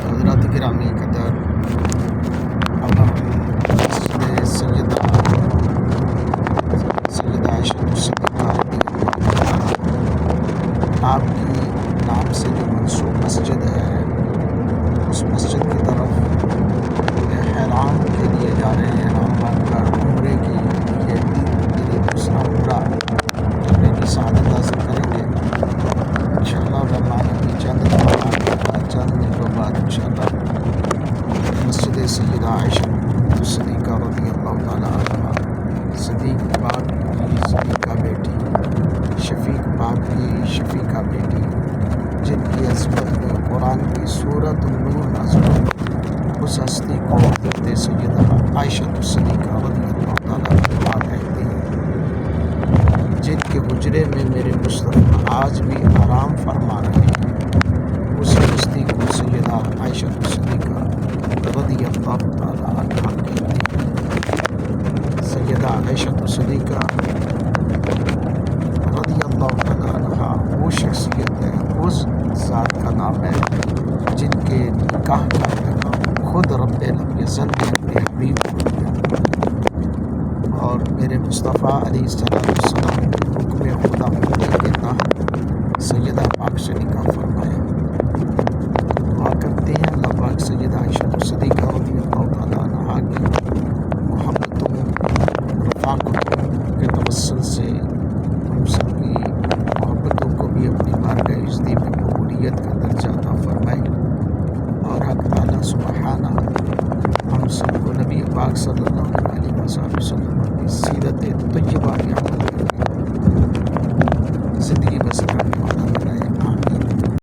حضرات گرامی قدر، اب ہم سیدہ عائشہ صدیقہ رضی اللہ عنہا آپ کی نام سے جو منسوب مسجد ہے، اس مسجد کی طرف احرام کے لیے جا رہے ہیں۔ احرام باندھ کر عمرے کی یہ دوسرا عمرہ کرنے کی سعادت حاصل کریں گے انشاءاللہ الرحمن۔ ابھی چند منٹوں بعد انشاءاللہ مسجد سیدہ عائشہ صدیقہ رضی اللہ تعالیٰ عنہا، صدیق پاک کی صدیقہ بیٹی، شفیق پاک کی شفیقہ بیٹی، جن کی عظمت میں قرآن کی سورۃ النور نازل ہوئی، اس ہستی کو حضرت سیدہ عائشہ صدیقہ رضی اللہ تعالیٰ عنہا کہتے ہیں، جن کے حجرے میں میرے مصطفیٰ آج بھی آرام فرما رہے ہیں۔ اس ہستی کو سیدہ عائشہ صدیقہ رضی اللہ تعالیٰ عنہا کہتے ہیں۔ سیدہ عائشہ صدیقہ رضی اللہ تعالیٰ عنہا وہ شخصیت ہے، اس ذات کا نام ہے جن کے نکاح کا انتخاب خود رب لم یزل نے اپنے حبیب کو دیا، اور میرے مصطفیٰ علیہ السلام کے حکم خدا مدعی کے تحت سیدہ پاک سے نکاح فرمایا۔ دعا کرتے ہیں اللہ پاک سیدہ عائشہ صدیقہ رضی اللہ تعالیٰ عنہا کی محبتوں رفاقتوں کے توسل سے ہم سب کی محبتوں کو بھی اپنی بارگاہ عزتی میں قبولیت کا درجہ عطا فرمائے، اور حق تعالیٰ سبحانہ ہم سب کو نبی پاک صلی اللہ